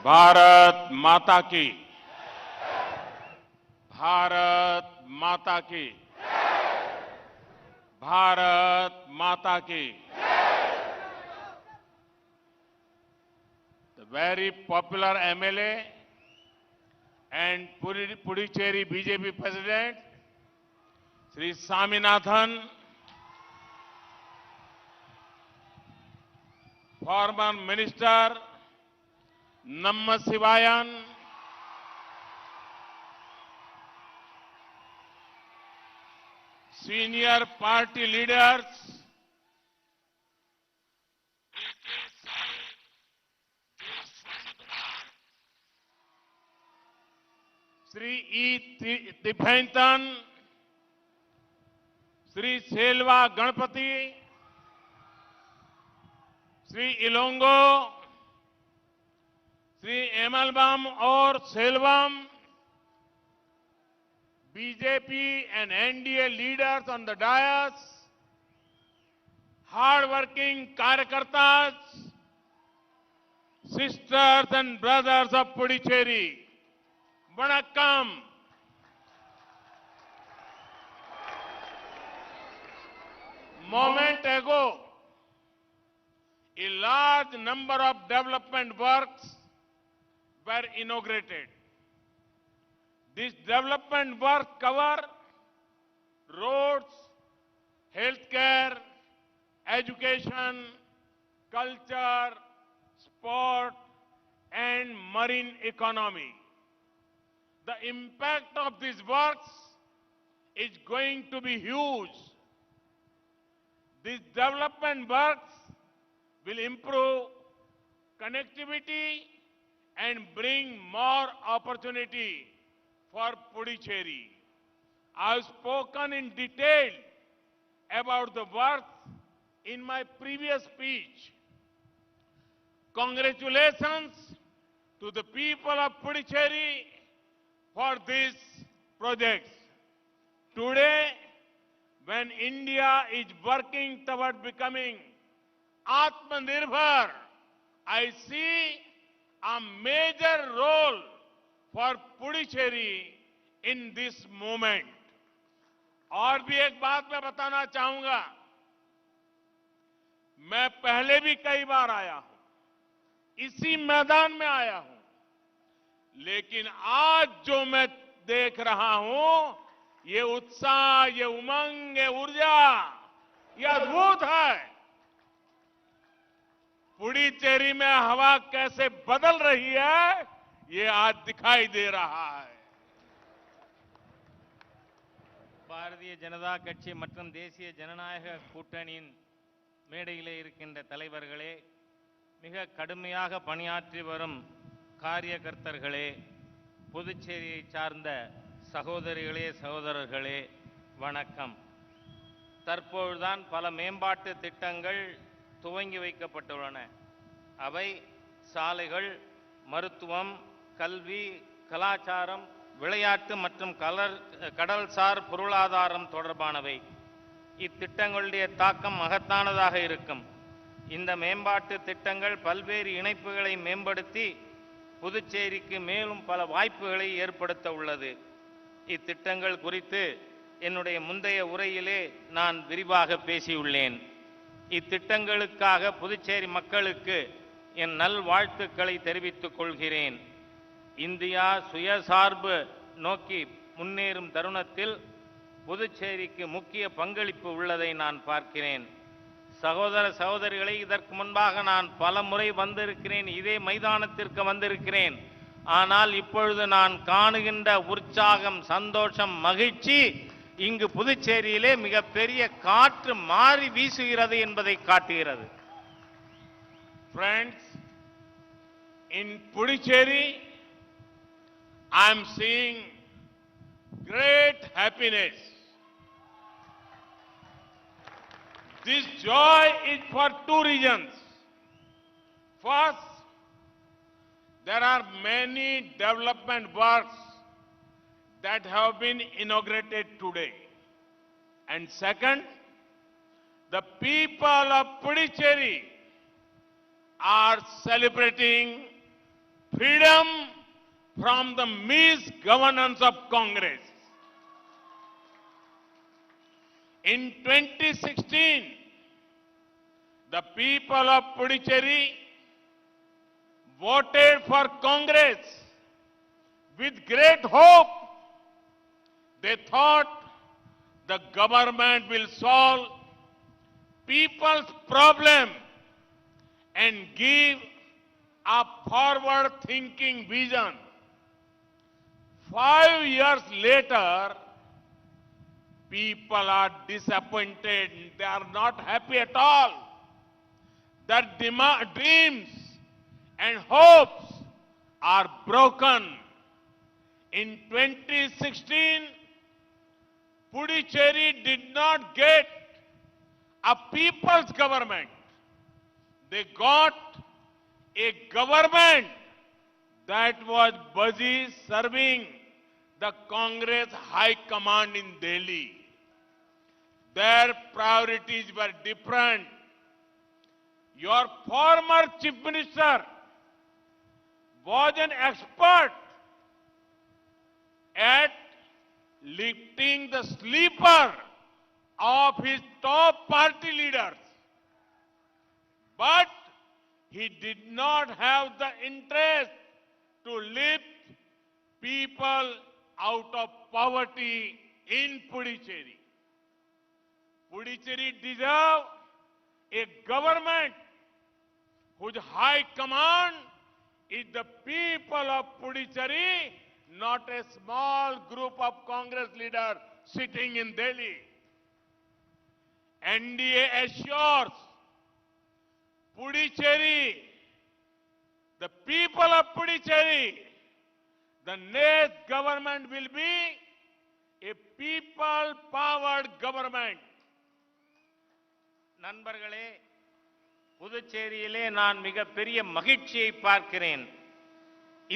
भारत माता की। भारत माता की। भारत माता की। The very popular MLA and Puducherry BJP President Sri Swaminathan, former Minister Namma Sivayan, senior party leaders, Sri E. Tiphainthan, Sri Selva Ganpati, Sri Ilongo, Sri Emalbam or Selvam, BJP and NDA leaders on the dais, hard-working Karyakartas, sisters and brothers of Puducherry, Vanakkam. Moment ago, a large number of development works were inaugurated. This development work cover roads, healthcare, education, culture, sport, and marine economy. The impact of these works is going to be huge. These development works will improve connectivity and bring more opportunity for Puducherry. I have spoken in detail about the works in my previous speech. Congratulations to the people of Puducherry for these projects. Today, when India is working toward becoming Atmanirbhar, I see a major role for Puducherry in this moment. और भी एक बात मैं बताना चाहूंगा, मैं पहले भी कई बार आया हूं, इसी मैदान में आया हूं, लेकिन आज जो मैं देख रहा हूं, ये उत्साह, ये उमंग, ये ऊर्जा, ये अद्भुत है। पुडुचेरी में हवा कैसे बदल रही है, ये आज दिखाई दे रहा है। பாரதிய ஜனதா கட்சி மற்றும் தேசிய ஜனநாயக கூட்டணியின் மேடையிலே இருக்கின்ற தலைவர்களே, மிக கடுமையாக பணியாற்றி வரும் காரியகர்த்தர்களே, புதுச்சேரியை சார்ந்த சகோதரிகளே, சகோதரர்களே, வணக்கம். தற்போதுதான் பல மேம்பாட்டு திட்டங்கள் துவங்கி வைக்கப்பட்டுள்ளன. அவை சாலைகள், மருத்துவம், கல்வி, கலாச்சாரம், விளையாட்டு மற்றும் கடல்சார் பொருளாதாரம் தொடர்பானவை. இத்திட்டங்களுடைய தாக்கம் மகத்தானதாக இருக்கும். இந்த மேம்பாட்டு திட்டங்கள் பல்வேறு இணைப்புகளை மேம்படுத்தி புதுச்சேரிக்கு மேலும் பல வாய்ப்புகளை ஏற்படுத்த உள்ளது. இத்திட்டங்கள் குறித்து என்னுடைய முந்தைய உரையிலே நான் விரிவாக பேசியுள்ளேன். இத்திட்டங்களுக்காக புதுச்சேரி மக்களுக்கு என் நல்வாழ்த்துக்களை தெரிவித்துக் கொள்கிறேன். இந்தியா சுயசார்பு நோக்கி முன்னேறும் தருணத்தில் புதுச்சேரிக்கு முக்கிய பங்களிப்பு உள்ளதை நான் பார்க்கிறேன். சகோதர சகோதரிகளை, இதற்கு முன்பாக நான் பல முறை வந்திருக்கிறேன், இதே மைதானத்திற்கு வந்திருக்கிறேன். ஆனால் இப்பொழுது நான் காணுகின்ற உற்சாகம், சந்தோஷம், மகிழ்ச்சி இங்கு புதுச்சேரியிலே மிகப்பெரிய காற்று மாறி வீசுகிறது என்பதை காட்டுகிறது. Friends, in Puducherry, I am seeing great happiness. This joy is for two reasons. First, there are many development works that have been inaugurated today. And second, the people of Puducherry are celebrating freedom from the misgovernance of Congress. In 2016, the people of Puducherry voted for Congress with great hope. They thought the government will solve people's problem and give a forward-thinking vision. 5 years later, people are disappointed. They are not happy at all. Their dreams and hopes are broken. In 2016, Puducherry did not get a people's government. They got a government that was busy serving the Congress High Command in Delhi. Their priorities were different. Your former Chief Minister was an expert at lifting the sleeper of his top party leaders. But he did not have the interest to lift people out of poverty in Puducherry. Puducherry deserves a government whose high command is the people of Puducherry, not a small group of Congress leaders sitting in Delhi. NDA assures Puducherry, the people of Puducherry, the next government will be a people-powered government. நண்பர்களே, புதுச்சேரியிலே நான் மிகப்பெரிய மகிழ்ச்சியை பார்க்கிறேன்.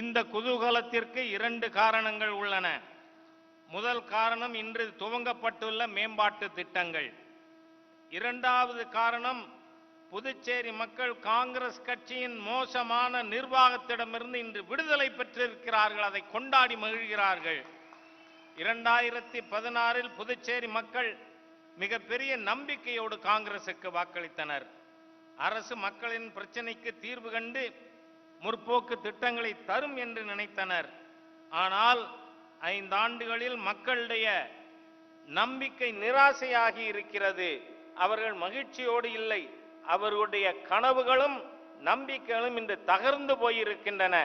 இந்த குதூகலத்திற்கு 2 காரணங்கள் உள்ளன. முதல் காரணம் இன்று துவங்கப்பட்டுள்ள மேம்பாட்டு திட்டங்கள். இரண்டாவது காரணம் புதுச்சேரி மக்கள் காங்கிரஸ் கட்சியின் மோசமான நிர்வாகத்திடமிருந்து இன்று விடுதலை பெற்றிருக்கிறார்கள். அதை கொண்டாடி மகிழ்கிறார்கள். 2016இல் புதுச்சேரி மக்கள் மிகப்பெரிய நம்பிக்கையோடு காங்கிரசுக்கு வாக்களித்தனர். அரசு மக்களின் பிரச்சனைக்கு தீர்வு கண்டு முற்போக்கு திட்டங்களை தரும் என்று நினைத்தனர். ஆனால் 5 ஆண்டுகளில் மக்களுடைய நம்பிக்கை நிராசையாகி இருக்கிறது. அவர்கள் மகிழ்ச்சியோடு இல்லை. அவர்களுடைய கனவுகளும் நம்பிக்கைகளும் இன்று தகர்ந்து போயிருக்கின்றன.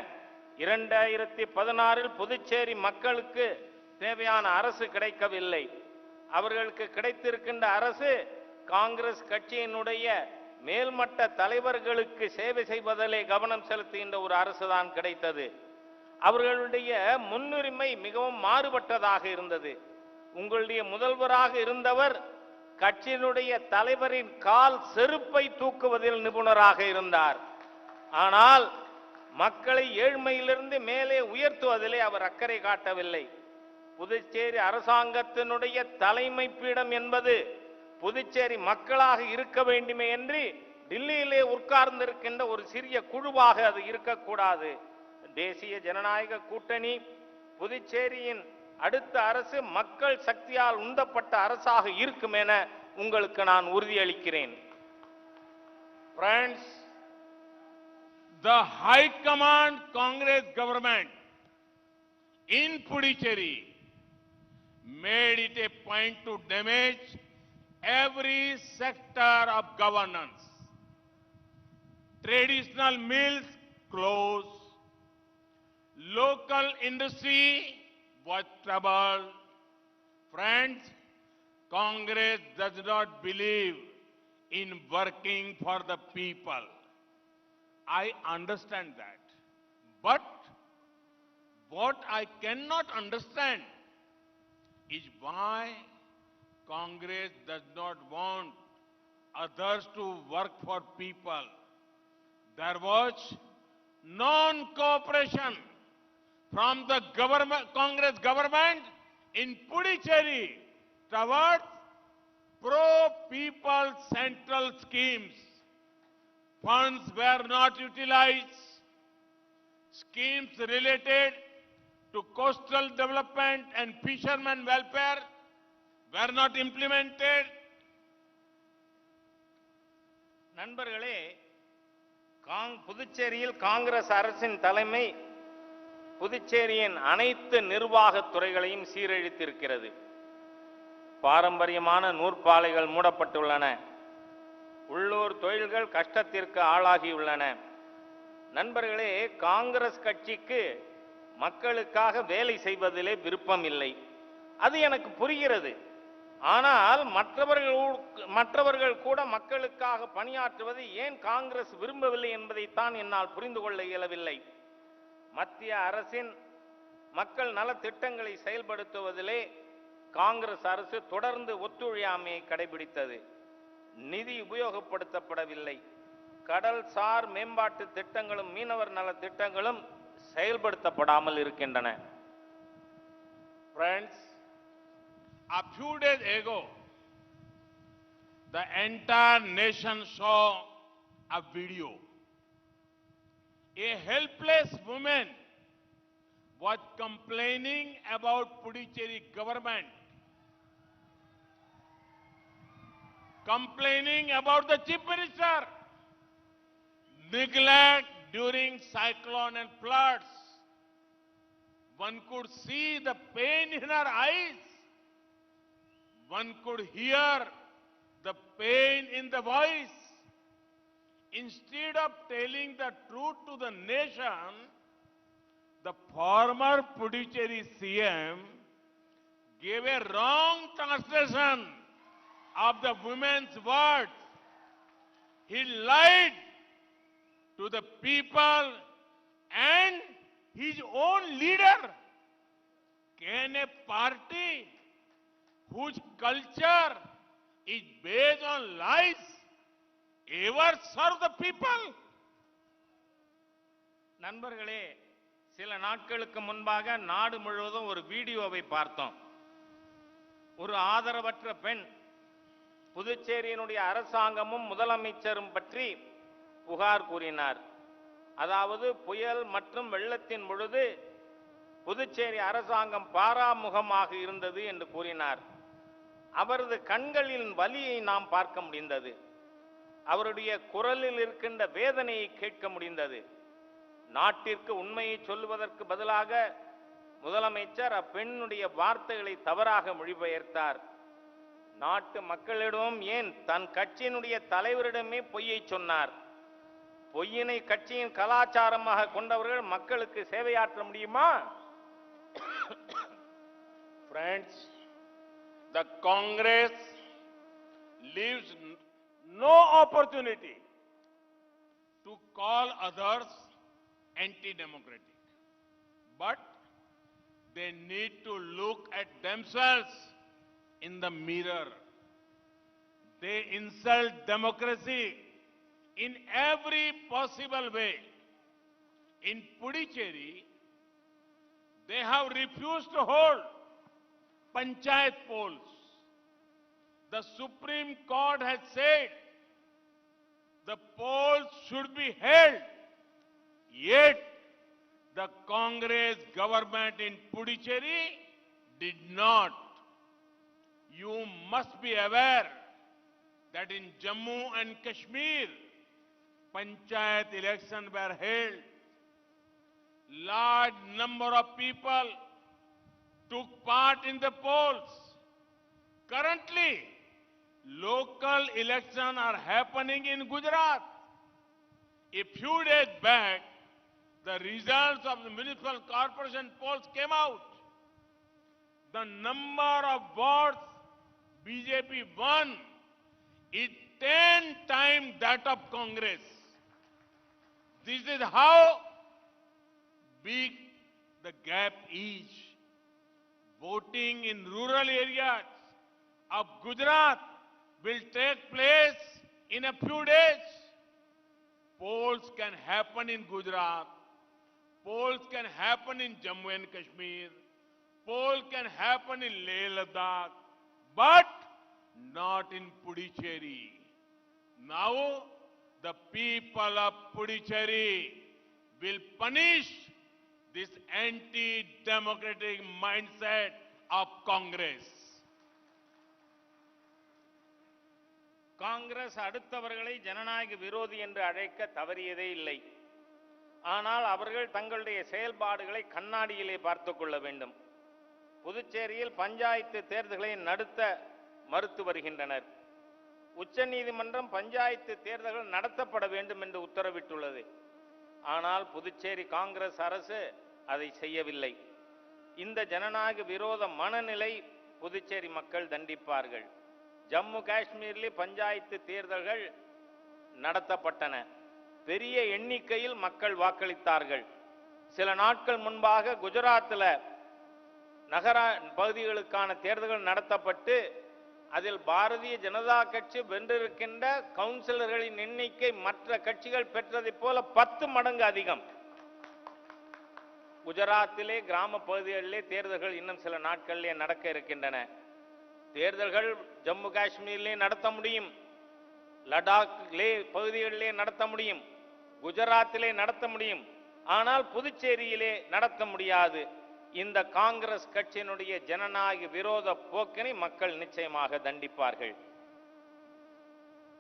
2016இல் புதுச்சேரி மக்களுக்கு தேவையான அரசு கிடைக்கவில்லை. அவர்களுக்கு கிடைத்திருக்கின்ற அரசு காங்கிரஸ் கட்சியினுடைய மேல்மட்ட தலைவர்களுக்கு சேவை செய்வதிலே கவனம் செலுத்துகின்ற ஒரு அரசுதான் கிடைத்தது. அவர்களுடைய முன்னுரிமை மிகவும் மாறுபட்டதாக இருந்தது. உங்களுடைய முதல்வராக இருந்தவர் கட்சியினுடைய தலைவரின் கால் செருப்பை தூக்குவதில் நிபுணராக இருந்தார். ஆனால் மக்களை ஏழ்மையிலிருந்து மேலே உயர்த்துவதிலே அவர் அக்கறை காட்டவில்லை. புதுச்சேரி அரசாங்கத்தினுடைய தலைமை பீடம் என்பது புதுச்சேரி மக்களாக இருக்க வேண்டுமே என்று டில்லியிலே உட்கார்ந்திருக்கின்ற ஒரு சிறிய குழுவாக அது இருக்கக்கூடாது. தேசிய ஜனநாயக கூட்டணி புதுச்சேரியின் அடுத்த அரசு மக்கள் சக்தியால் உந்தப்பட்ட அரசாக இருக்கும் என உங்களுக்கு நான் உறுதியளிக்கிறேன். Friends, the High Command Congress government in Puducherry made it a point to damage every sector of governance. Traditional mills closed, local industry was troubled. Friends, Congress does not believe in working for the people. I understand that. But what I cannot understand is why Congress does not want others to work for people. There was non-cooperation from the Congress government in Puducherry towards pro-people central schemes. Funds were not utilized. schemes related to coastal development and fishermen welfare were not implemented. நண்பர்களே, புதுச்சேரியில் காங்கிரஸ் அரசின் தலைமை புதுச்சேரியின் அனைத்து நிர்வாகத் துறைகளையும் சீரழித்திருக்கிறது. பாரம்பரியமான நூற்பாலைகள் மூடப்பட்டுள்ளன. உள்ளூர் தொழில்கள் கஷ்டத்திற்கு ஆளாகியுள்ளன. நண்பர்களே, காங்கிரஸ் கட்சிக்கு மக்களுக்காக வேலை செய்வதிலே விருப்பம் இல்லை. அது எனக்கு புரிகிறது. ஆனால் மற்றவர்கள் கூட மக்களுக்காக பணியாற்றுவதை ஏன் காங்கிரஸ் விரும்பவில்லை என்பதைத்தான் என்னால் புரிந்து கொள்ள இயலவில்லை. மத்திய அரசின் மக்கள் நல திட்டங்களை செயல்படுத்துவதிலே காங்கிரஸ் அரசு தொடர்ந்து ஒத்துழையாமையை கடைபிடித்தது. நிதி உபயோகப்படுத்தப்படவில்லை. கடல்சார் மேம்பாட்டு திட்டங்களும் மீனவர் நல திட்டங்களும் செயல்படுத்தப்படாமல் இருக்கின்றன. Friends, a few days ago, the entire nation saw a video. A helpless woman was complaining about Puducherry government, complaining about the chief minister, neglect during cyclone and floods. One could see the pain in her eyes. One could hear the pain in the voice. Instead of telling the truth to the nation, the former Puducherry CM gave a wrong translation of the women's words. He lied to the people and his own leader. Can a party whose culture is based on lies ever serve the people? நண்பர்களே, சில நாட்களுக்கு முன்பாக நாடு முழுவதும் ஒரு வீடியோவை பார்த்தோம். ஒரு ஆதரவற்ற பெண் புதுச்சேரியினுடைய அரசாங்கமும் முதலமைச்சரும் பற்றி புகார் கூறினார். அதாவது புயல் மற்றும் வெள்ளத்தின் பொழுது புதுச்சேரி அரசாங்கம் பாராமுகமாக இருந்தது என்று கூறினார். அவரது கண்களின் வலியை நாம் பார்க்க முடிந்தது. அவருடைய குரலில் இருக்கின்ற வேதனையை கேட்க முடிந்தது. நாட்டிற்கு உண்மையை சொல்லுவதற்கு பதிலாக முதலமைச்சர் அப்பெண்ணுடைய வார்த்தைகளை தவறாக மொழிபெயர்த்தார். நாட்டு மக்களிடம் ஏன் தன் கட்சியினுடைய தலைவரிடமே பொய்யை சொன்னார். பொய்யினை கட்சியின் கலாச்சாரமாக கொண்டவர்கள் மக்களுக்கு சேவையாற்ற முடியுமா? Friends, the Congress leaves no opportunity to call others anti-democratic, but they need to look at themselves in the mirror. They insult democracy in every possible way. In Puducherry, they have refused to hold panchayat polls. The Supreme Court has said the polls should be held. Yet, the Congress government in Puducherry did not. You must be aware that in Jammu and Kashmir, panchayat elections were held. Large number of people took part in the polls. Currently, local elections are happening in Gujarat. A few days back, the results of the municipal corporation polls came out. The number of votes BJP won is 10 times that of Congress. This is how big the gap is. Voting in rural areas of Gujarat will take place in a few days. Polls can happen in Gujarat. Polls can happen in Jammu and Kashmir. Polls can happen in Leh Ladakh, but not in Puducherry. Now, the people of Puducherry will punish this anti-democratic mindset of Congress. Congress அடுத்தவர்களை ஜனநாயக விரோதி என்று அழைக்க தவறியதே இல்லை. ஆனால் அவர்கள் தங்களுடைய செயல்பாடுகளை கண்ணாடியிலே பார்த்துக் கொள்ள வேண்டும். புதுச்சேரியில் பஞ்சாயத்து தேர்தல்களை நடத்த மறுத்து வருகின்றனர். உச்சநீதிமன்றம் பஞ்சாயத்து தேர்தல்கள் நடத்தப்பட வேண்டும் என்று உத்தரவிட்டுள்ளது. ஆனால் புதுச்சேரி காங்கிரஸ் அரசு அதை செய்யவில்லை. இந்த ஜனநாயக விரோத மனநிலை புதுச்சேரி மக்கள் தண்டிப்பார்கள். ஜம்மு காஷ்மீரிலே பஞ்சாயத்து தேர்தல்கள் நடத்தப்பட்டன. பெரிய எண்ணிக்கையில் மக்கள் வாக்களித்தார்கள். சில நாட்கள் முன்பாக குஜராத்தில் நகர பகுதிகளுக்கான தேர்தல்கள் நடத்தப்பட்டு அதில் பாரதிய ஜனதா கட்சி வென்றிருக்கின்ற கவுன்சிலர்களின் எண்ணிக்கை மற்ற கட்சிகள் பெற்றதைப் போல 10 மடங்கு அதிகம். குஜராத்திலே கிராம பகுதிகளிலே தேர்தல்கள் இன்னும் சில நாட்களிலே நடக்க இருக்கின்றன. தேர்தல்கள் ஜம்மு காஷ்மீரிலே நடத்த முடியும், லடாக்கிலே பகுதிகளிலே நடத்த முடியும், குஜராத்திலே நடத்த முடியும். ஆனால் புதுச்சேரியிலே நடத்த முடியாது. இந்த காங்கிரஸ் கட்சியினுடைய ஜனநாயக விரோத போக்கினை மக்கள் நிச்சயமாக தண்டிப்பார்கள்.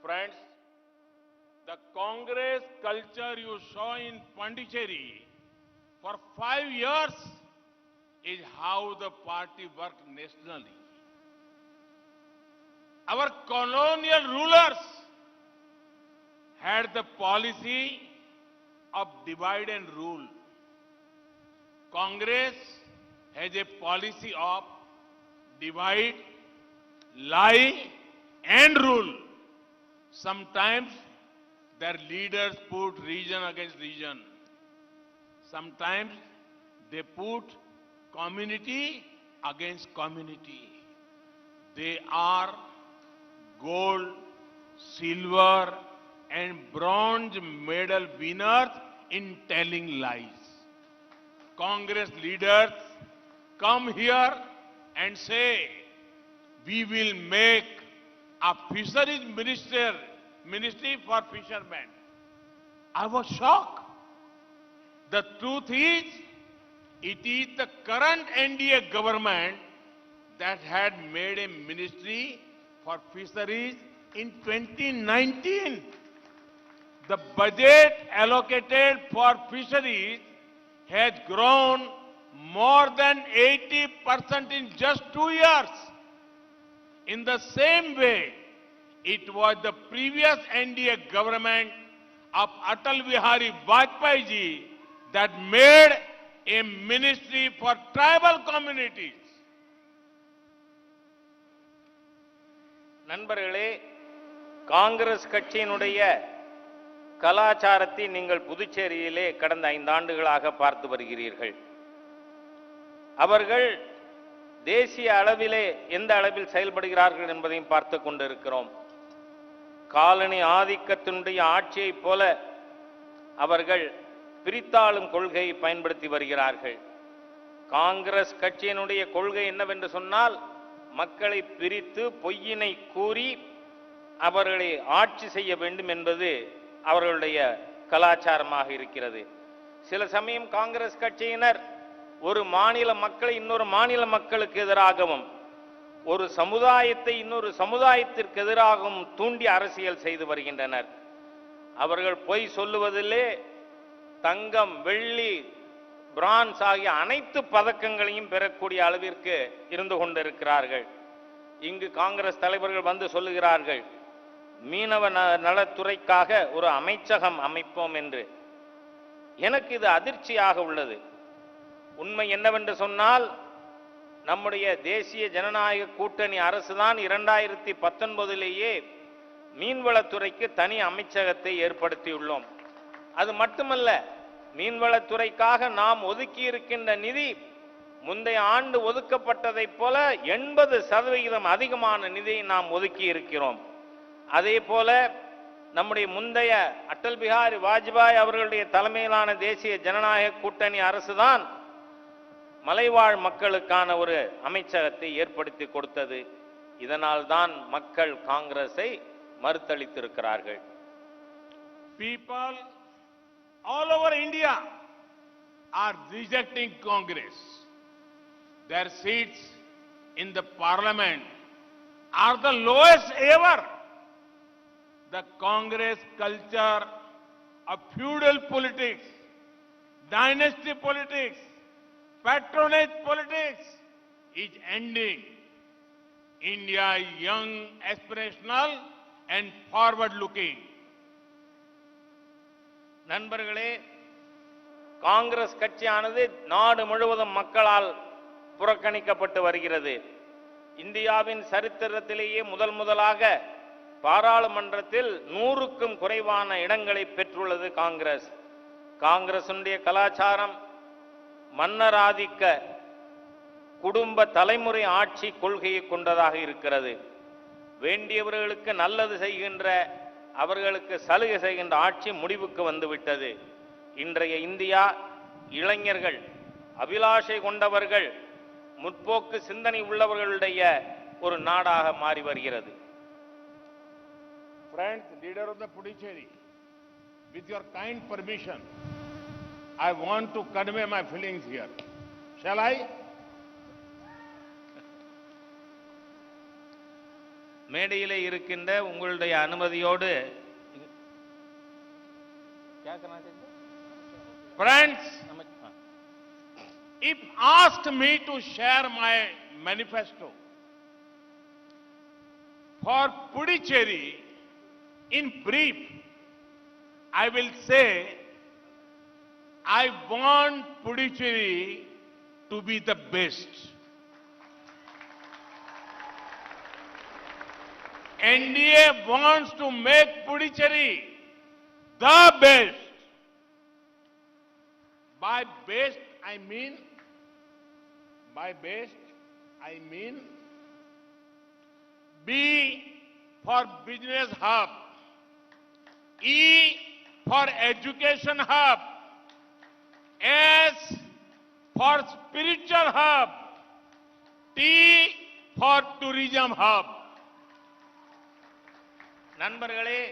Friends, the Congress culture you saw in Pondicherry for 5 years is how the party worked nationally. Our colonial rulers had the policy of divide and rule. Congress has a policy of divide, lie and rule. Sometimes their leaders put region against region. Sometimes they put community against community. They are gold, silver and bronze medal winners in telling lies. Congress leaders come here and say, we will make a fisheries ministry for fishermen. I was shocked. The truth is, it is the current NDA government that had made a ministry for fisheries in 2019. The budget allocated for fisheries has grown more than 80% in just 2 years. In the same way, it was the previous NDA government of Atal Bihari Vajpayee ji that made a ministry for tribal communities. நண்பர்களே, காங்கிரஸ் கட்சியினுடைய கலாச்சாரத்தை நீங்கள் புதுச்சேரியிலே கடந்த 5 ஆண்டுகளாக பார்த்து வருகிறீர்கள். அவர்கள் தேசிய அளவிலே எந்த அளவில் செயல்படுகிறார்கள் என்பதையும் பார்த்து கொண்டிருக்கிறோம். காலனி ஆதிக்கத்தினுடைய ஆட்சியைப் போல அவர்கள் பிரித்தாளும் கொள்கையை பயன்படுத்தி வருகிறார்கள். காங்கிரஸ் கட்சியினுடைய கொள்கை என்னவென்று சொன்னால், மக்களை பிரித்து பொய்யினை கூறி அவர்களை ஆட்சி செய்ய வேண்டும் என்பது அவர்களுடைய கலாச்சாரமாக இருக்கிறது. சில சமயம் காங்கிரஸ் கட்சியினர் ஒரு மாநில மக்களை இன்னொரு மாநில மக்களுக்கு எதிராகவும், ஒரு சமுதாயத்தை இன்னொரு சமுதாயத்திற்கு எதிராகவும் தூண்டி அரசியல் செய்து வருகின்றனர். அவர்கள் பொய் சொல்லுவதிலே தங்கம், வெள்ளி, பிரான்ஸ் ஆகிய அனைத்து பதக்கங்களையும் பெறக்கூடிய அளவிற்கு இருந்து கொண்டிருக்கிறார்கள். இங்கு காங்கிரஸ் தலைவர்கள் வந்து சொல்லுகிறார்கள், மீனவ நலத்துறைக்காக ஒரு அமைச்சகம் அமைப்போம் என்று. எனக்கு இது அதிர்ச்சியாக உள்ளது. உண்மை என்னவென்று சொன்னால், நம்முடைய தேசிய ஜனநாயக கூட்டணி அரசுதான் 2019 மீன்வளத்துறைக்கு தனி அமைச்சகத்தை ஏற்படுத்தியுள்ளோம். அது மட்டுமல்ல, மீன்வளத்துறைக்காக நாம் ஒதுக்கி இருக்கின்ற நிதி முந்தைய ஆண்டு ஒதுக்கப்பட்டதை போல 80% அதிகமான நிதியை நாம் ஒதுக்கி இருக்கிறோம். அதே போல நம்முடைய முந்தைய அடல் பிஹாரி வாஜ்பாய் அவர்களுடைய தலைமையிலான தேசிய ஜனநாயக கூட்டணி அரசுதான் மலைவாழ் மக்களுக்கான ஒரு அமைச்சகத்தை ஏற்படுத்தி கொடுத்தது. இதனால் தான் மக்கள் காங்கிரஸை மறுத்தளித்திருக்கிறார்கள். People all over India are rejecting Congress. Their seats in the parliament are the lowest ever. The Congress culture of feudal politics, dynasty politics, patronage politics is ending. India is young, aspirational and forward-looking. நண்பர்களே, காங்கிரஸ் கட்சியானது நாடு முழுவதும் மக்களால் புறக்கணிக்கப்பட்டு வருகிறது. இந்தியாவின் சரித்திரத்திலேயே முதலாக பாராளுமன்றத்தில் 100க்கும் குறைவான இடங்களை பெற்றுள்ளது காங்கிரஸ். காங்கிரசுடைய கலாச்சாரம் மன்னராதிக்க குடும்ப தலைமுறை ஆட்சி கொள்கையை கொண்டதாக இருக்கிறது. வேண்டியவர்களுக்கு நல்லது செய்கின்ற, அவர்களுக்கு சலுகை செய்கின்ற ஆட்சி முடிவுக்கு வந்துவிட்டது. இன்றைய இந்தியா இளைஞர்கள், அபிலாஷை கொண்டவர்கள், முற்போக்கு சிந்தனை உள்ளவர்களுடைய ஒரு நாடாக மாறி வருகிறது. Friends, leader of the Puducherry, with your kind permission, I want to convey my feelings here. Shall I? மேடையிலே இருக்கின்ற உங்களுடைய அனுமதியோடு Friends, if asked me to share my manifesto for Puducherry in brief, I will say I want Puducherry to be the best. NDA wants to make Puducherry the best. By best, I mean B for business hub, E for education hub, S for spiritual hub, T for tourism hub. நண்பர்களே,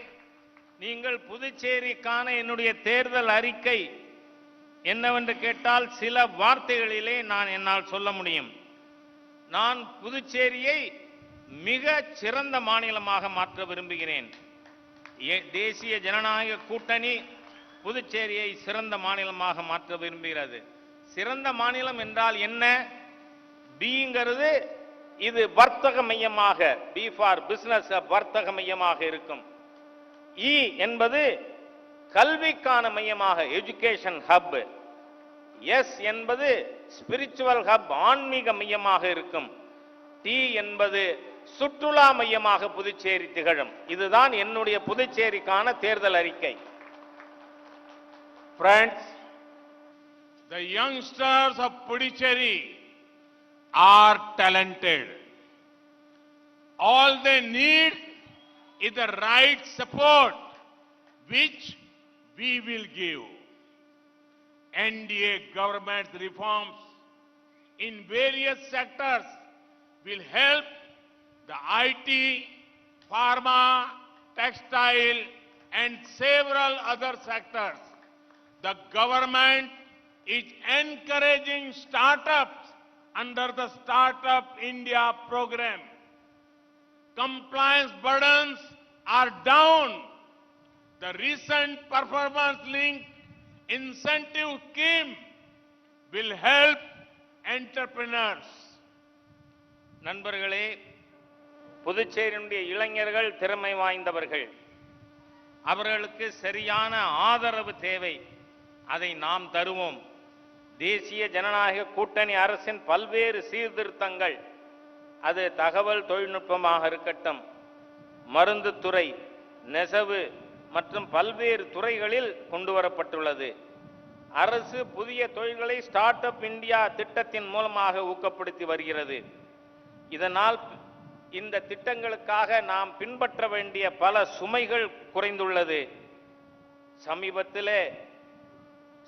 நீங்கள் புதுச்சேரிக்கான என்னுடைய தேர்தல் அறிக்கை என்னவென்று கேட்டால் சில வார்த்தைகளிலே என்னால் சொல்ல முடியும். நான் புதுச்சேரியை மிக சிறந்த மாநிலமாக மாற்ற விரும்புகிறேன். தேசிய ஜனநாயக கூட்டணி புதுச்சேரியை சிறந்த மாநிலமாக மாற்ற விரும்புகிறது. சிறந்த மாநிலம் என்றால் என்ன? பிங்கிறது இது வர்த்தக மையமாக, பி ஃபார் பிசினஸ், வர்த்தக மையமாக இருக்கும். இ என்பது கல்விக்கான மையமாக, எஜுகேஷன் ஹப். எஸ் என்பது ஸ்பிரிச்சுவல் ஹப், ஆன்மீக மையமாக இருக்கும். டி என்பது சுற்றுலா மையமாக புதுச்சேரி திகழும். இதுதான் என்னுடைய புதுச்சேரிக்கான தேர்தல் அறிக்கை. Friends, the youngsters of Puducherry are talented. All they need is the right support, which we will give. NDA government's reforms in various sectors will help the IT, pharma, textile and several other sectors. The government is encouraging startups under the Startup India program. Compliance burdens are down. The recent performance-linked incentive scheme will help entrepreneurs. நண்பர்களே, புதுச்சேரியினுடைய இளைஞர்கள் திறமை வாய்ந்தவர்கள். அவர்களுக்கு சரியான ஆதரவு தேவை. அதை நாம் தருவோம். தேசிய ஜனநாயக கூட்டணி அரசின் பல்வேறு சீர்திருத்தங்கள், அது தகவல் தொழில்நுட்பமாக இருக்கட்டும், மருந்து துறை, நெசவு மற்றும் பல்வேறு துறைகளில் கொண்டு வரப்பட்டுள்ளது. அரசு புதிய தொழில்களை ஸ்டார்ட் அப் இந்தியா திட்டத்தின் மூலமாக ஊக்கப்படுத்தி வருகிறது. இதனால் இந்த திட்டங்களுக்காக நாம் பின்பற்ற வேண்டிய பல சுமைகள் குறைந்துள்ளது. சமீபத்தில்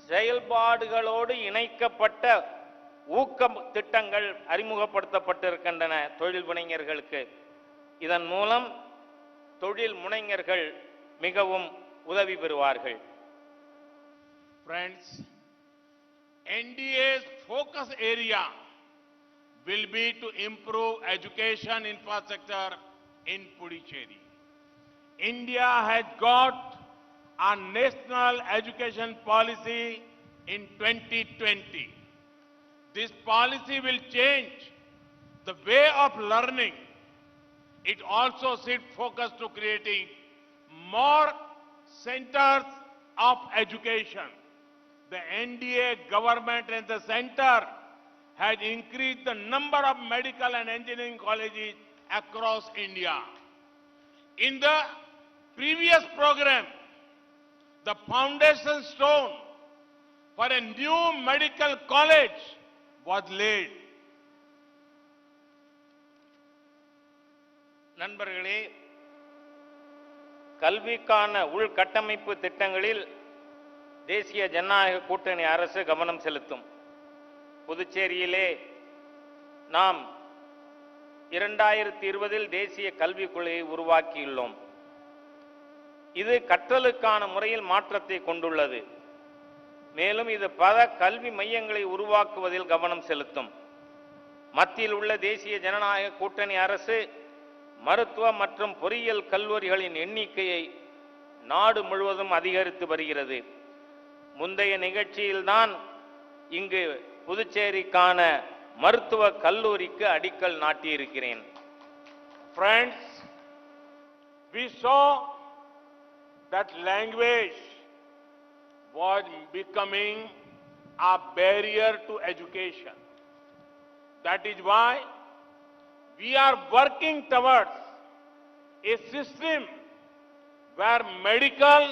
செயல்பாடுகளோடு இணைக்கப்பட்ட ஊக்க திட்டங்கள் அறிமுகப்படுத்தப்பட்டிருக்கின்றன தொழில் முனைஞர்களுக்கு. இதன் மூலம் தொழில் முனைஞர்கள் மிகவும் உதவி பெறுவார்கள். Friends, NDA's focus area will be to improve education infrastructure in Puducherry. India has got a national education policy in 2020. This policy will change the way of learning. It also shifts focus to creating more centers of education. The NDA government and the center had increased the number of medical and engineering colleges across India. In the previous program, the foundation stone for a new medical college was laid. நண்பர்களே, கல்விக்கான உள்கட்டமைப்பு திட்டங்களில் தேசிய ஜனநாயக கூட்டணி அரசு கவனம் செலுத்தும். புதுச்சேரியிலே நாம் 2020 தேசிய கல்விக் கொள்கையை உருவாக்கியுள்ளோம். இது கற்றலுக்கான முறையில் மாற்றத்தை கொண்டுள்ளது. மேலும் இது பல கல்வி மையங்களை உருவாக்குவதில் கவனம் செலுத்தும். மத்தியில் உள்ள தேசிய ஜனநாயக கூட்டணி அரசு மருத்துவ மற்றும் பொறியியல் கல்லூரிகளின் எண்ணிக்கையை நாடு முழுவதும் அதிகரித்து வருகிறது. முந்தைய நிகழ்ச்சியில்தான் இங்கு புதுச்சேரிக்கான மருத்துவ கல்லூரிக்கு அடிக்கல் நாட்டியிருக்கிறேன். Friends, we saw that language was becoming a barrier to education. That is why we are working towards a system where medical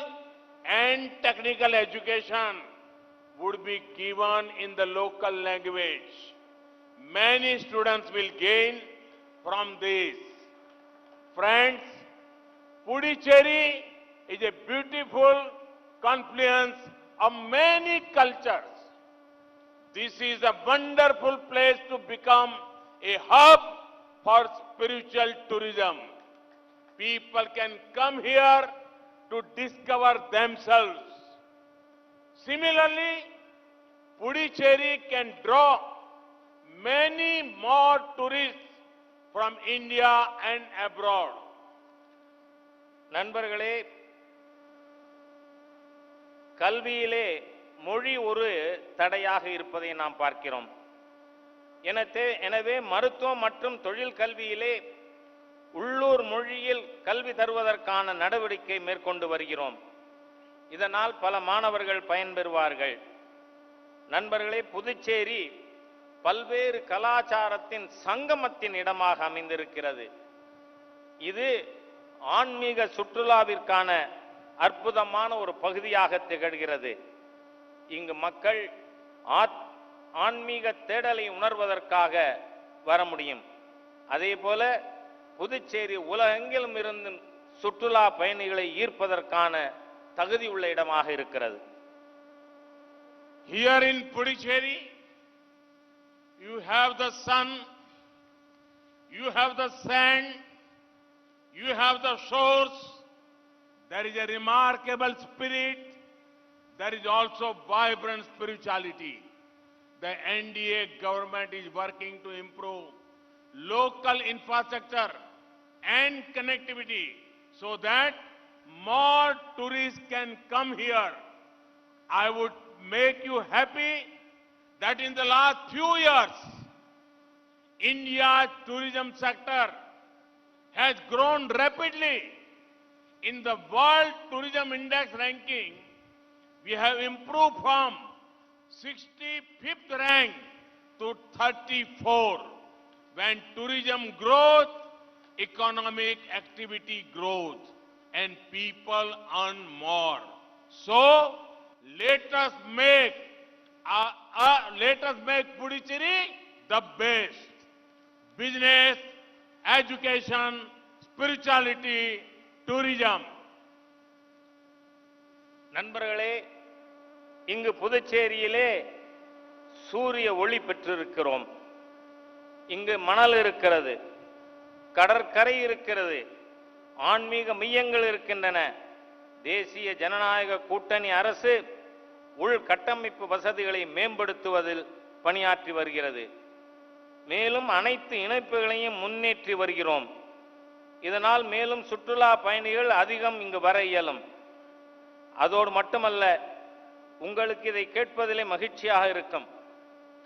and technical education would be given in the local language. Many students will gain from this. Friends, Puducherry is a beautiful confluence of many cultures. This is a wonderful place to become a hub for spiritual tourism. People can come here to discover themselves. Similarly, Puducherry can draw many more tourists from India and abroad. நண்பர்களே, கல்வியிலே மொழி ஒரு தடையாக இருப்பதை நாம் பார்க்கிறோம். எனவே மருத்துவம் மற்றும் தொழில் கல்வியிலே உள்ளூர் மொழியில் கல்வி தருவதற்கான நடவடிக்கை மேற்கொண்டு வருகிறோம். இதனால் பல மாணவர்கள் பயன்பெறுவார்கள். நண்பர்களே, புதுச்சேரி பல்வேறு கலாச்சாரத்தின் சங்கமத்தின் இடமாக அமைந்திருக்கிறது. இது ஆன்மீக சுற்றுலாவிற்கான அற்புதமான ஒரு பகுதியாக திகழ்கிறது. இங்கு மக்கள் ஆன்மீக தேடலை உணர்வதற்காக வர முடியும். அதேபோல புதுச்சேரி உலகெங்கிலும் இருந்து சுற்றுலா பயணிகளை ஈர்ப்பதற்கான தகுதி உள்ள இடமாக இருக்கிறது. Here in Puducherry, you have the sun, you have the sand, you have the shores. There is a remarkable spirit. There is also vibrant spirituality. The NDA government is working to improve local infrastructure and connectivity so that more tourists can come here. I would make you happy that in the last few years, India's tourism sector has grown rapidly. In the World Tourism Index ranking, we have improved from 65th rank to 34. When tourism grows, economic activity grows and people earn more. So let us make Puducherry the best. Business, education, spirituality, tourism. நண்பர்களே, இங்கு புதுச்சேரியிலே சூரிய ஒளி பெற்றிருக்கிறோம். இங்கு மணல் இருக்கிறது, கடற்கரை இருக்கிறது, ஆன்மீக மையங்கள் இருக்கின்றன. தேசிய ஜனநாயக கூட்டணி அரசு உள்கட்டமைப்பு வசதிகளை மேம்படுத்துவதில் பணியாற்றி வருகிறது. மேலும் அனைத்து இணைப்புகளையும் முன்னேற்றி வருகிறோம். இதனால் மேலும் சுற்றுலா பயணிகள் அதிகம் இங்கு வர இயலும். அதோடு மட்டுமல்ல, உங்களுக்கு இதை கேட்பதிலே மகிழ்ச்சியாக இருக்கும்.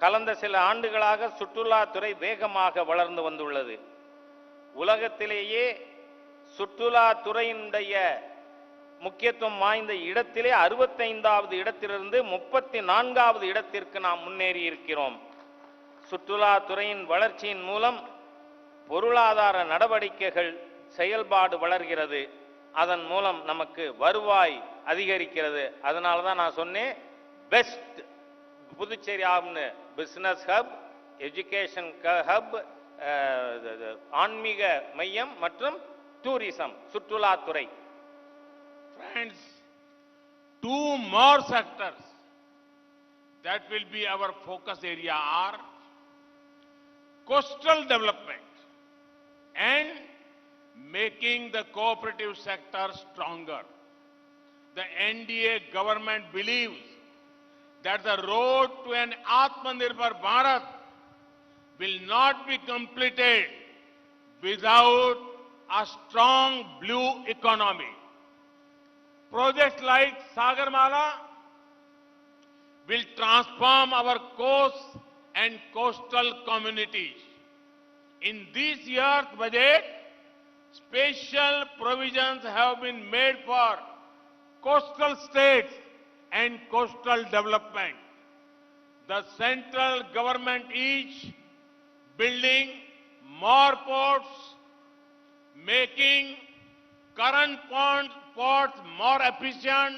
கடந்த சில ஆண்டுகளாக சுற்றுலாத்துறை வேகமாக வளர்ந்து வந்துள்ளது. உலகத்திலேயே சுற்றுலாத்துறையினுடைய முக்கியத்துவம் வாய்ந்த இடத்திலே 65வது இடத்திலிருந்து 34வது இடத்திற்கு நாம் முன்னேறி இருக்கிறோம். சுற்றுலாத்துறையின் வளர்ச்சியின் மூலம் பொருளாதார நடவடிக்கைகள் செயல்பாடு வளர்கிறது. அதன் மூலம் நமக்கு வருவாய் அதிகரிக்கிறது. அதனால தான் நான் சொன்னேன், பெஸ்ட் புதுச்சேரி ஆகும்னு. பிசினஸ் ஹப், எஜுகேஷன் ஹப், ஆன்மீக மையம் மற்றும் டூரிசம், சுற்றுலாத்துறை. Friends, two more sectors that will be our focus area are coastal development and making the cooperative sector stronger. The NDA government believes that the road to an Atmanirbhar Bharat will not be completed without a strong blue economy. Projects like Sagarmala will transform our coast and coastal communities. In this year's budget, special provisions have been made for coastal states and coastal development. The central government is building more ports, making current ports more efficient,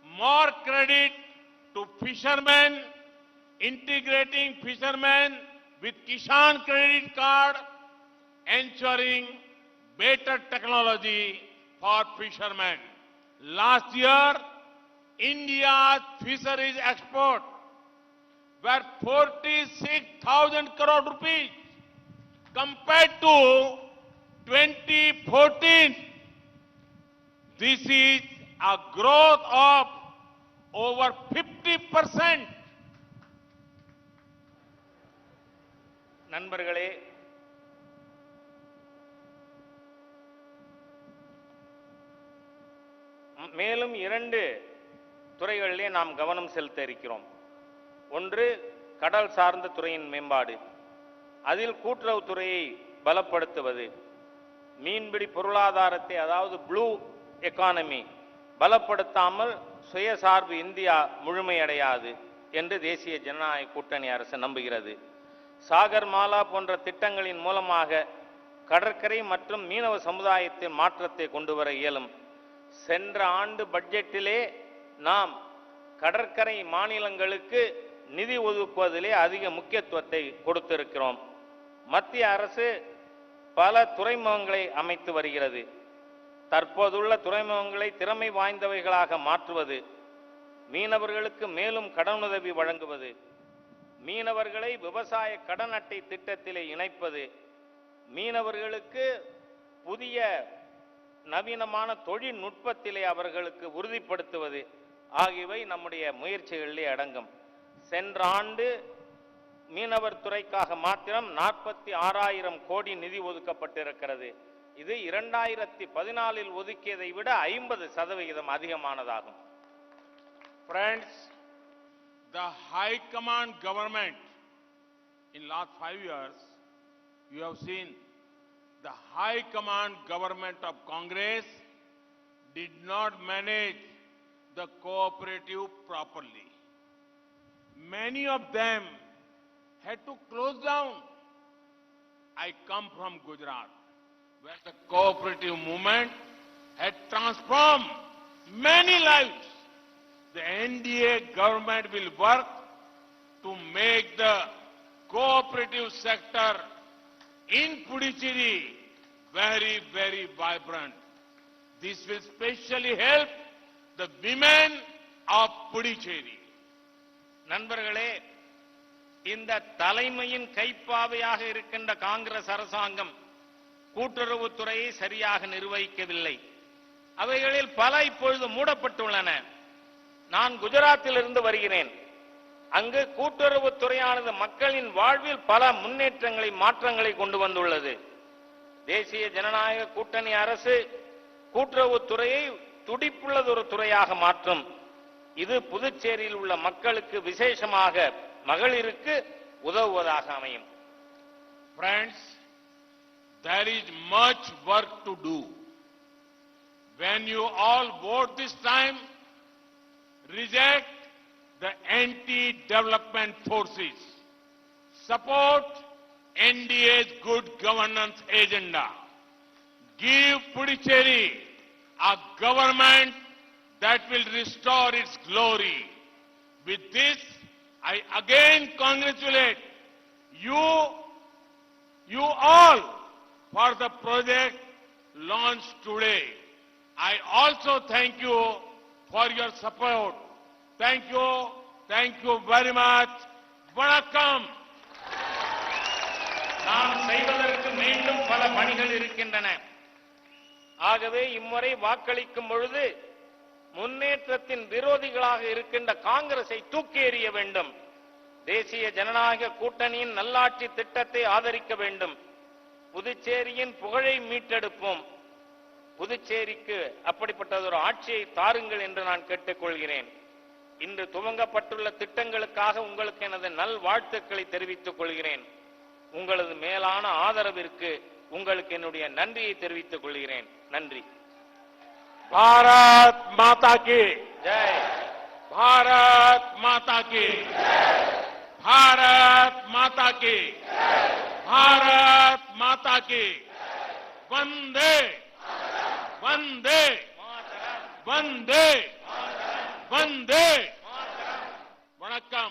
more credit to fishermen, integrating fishermen with Kisan credit card, ensuring better technology for fishermen. Last year, India's fisheries export were 46,000 crore rupees compared to 2014. This is a growth of over 50%. நண்பர்களே, மேலும் 2 துறைகளிலே நாம் கவனம் செலுத்த இருக்கிறோம். ஒன்று, கடல் சார்ந்த துறையின் மேம்பாடு. அதில் கூட்டுறவுத்துறையை பலப்படுத்துவது. மீன்பிடி பொருளாதாரத்தை, அதாவது ப்ளூ எக்கானமி பலப்படுத்தாமல் சுயசார்பு இந்தியா முழுமையடையாது என்று தேசிய ஜனநாயக கூட்டணி அரசு நம்புகிறது. சாகர்மாலா போன்ற திட்டங்களின் மூலமாக கடற்கரை மற்றும் மீனவ சமுதாயத்தின் மாற்றத்தை கொண்டு வர இயலும். சென்ற ஆண்டு பட்ஜெட்டிலே நாம் கடற்கரை மாநிலங்களுக்கு நிதி ஒதுக்குவதிலே அதிக முக்கியத்துவத்தை கொடுத்திருக்கிறோம். மத்திய அரசு பல துறைமுகங்களை அமைத்து வருகிறது. தற்போதுள்ள துறைமுகங்களை திறமை வாய்ந்தவைகளாக மாற்றுவது, மீனவர்களுக்கு மேலும் கடனுதவி வழங்குவது, மீனவர்களை விவசாய கடன் அட்டை திட்டத்திலே இணைப்பது, மீனவர்களுக்கு புதிய நவீனமான தொழில்நுட்பத்திலே அவர்களுக்கு உறுதிப்படுத்துவது ஆகியவை நம்முடைய முயற்சிகளிலே அடங்கும். சென்ற ஆண்டு மீனவர் துறைக்காக மாத்திரம் 46,000 கோடி நிதி ஒதுக்கப்பட்டிருக்கிறது. இது 2014 ஒதுக்கியதை விட 50% அதிகமானதாகும். Friends, the High Command government in last 5 years, you have seen the High Command government of Congress did not manage the cooperative properly. Many of them had to close down. I come from Gujarat, where the cooperative movement had transformed many lives. The NDA government will work to make the cooperative sector in Puducherry very, very vibrant. This will specially help the women of Puducherry. நண்பர்களே, இந்த தலைமையின் கைப்பாவையாக இருக்கின்ற காங்கிரஸ் அரசாங்கம் கூட்டுறவுத்துறையை சரியாக நிர்வகிக்கவில்லை. அவைகளில் பல இப்பொழுது மூடப்பட்டுள்ளன. நான் குஜராத்திலிருந்து வருகிறேன். அங்கு கூட்டுறவு துறையானது மக்களின் வாழ்வில் பல முன்னேற்றங்களை மாற்றங்களை கொண்டு வந்துள்ளது. தேசிய ஜனநாயக கூட்டணி அரசு கூட்டுறவு துறையை துடிப்புள்ளதொரு துறையாக மாற்றும். இது புதுச்சேரியில் உள்ள மக்களுக்கு விசேஷமாக மகளிருக்கு உதவுவதாக அமையும். Friends, there is much work to do. When you all vote this time, reject the anti-development forces. Support NDA's good governance agenda. Give Puducherry a government that will restore its glory. With this, I again congratulate you all for the project launched today. I also thank you for your support. Thank you very much. Vanakkam. நாம் செய்வதற்கு மீண்டும் பல பணிகள் இருக்கின்றன. ஆகவே இம்முறை வாக்களிக்கும் பொழுது முன்னேற்றத்தின் விரோதிகளாக இருக்கின்ற காங்கிரஸை தூக்கி எறிய வேண்டும். தேசிய ஜனநாயக கூட்டணியின் நல்லாட்சி திட்டத்தை ஆதரிக்க வேண்டும். புதுச்சேரியின் புகழை மீட்டெடுப்போம். புதுச்சேரிக்கு அப்படிப்பட்டதொரு ஆட்சியை தாருங்கள் என்று நான் கேட்டுக்கொள்கிறேன். இன்று துவங்கப்பட்டுள்ள திட்டங்களுக்காக உங்களுக்கு எனது நல் வாழ்த்துக்களை தெரிவித்துக் கொள்கிறேன். உங்களது மேலான ஆதரவிற்கு உங்களுக்கு என்னுடைய நன்றியை தெரிவித்துக் கொள்கிறேன். நன்றி. भारत माता की ஜெய். भारत माता की भारत माता की भारत माता की वंदे वंदे वंदे वंदे वणक्कम.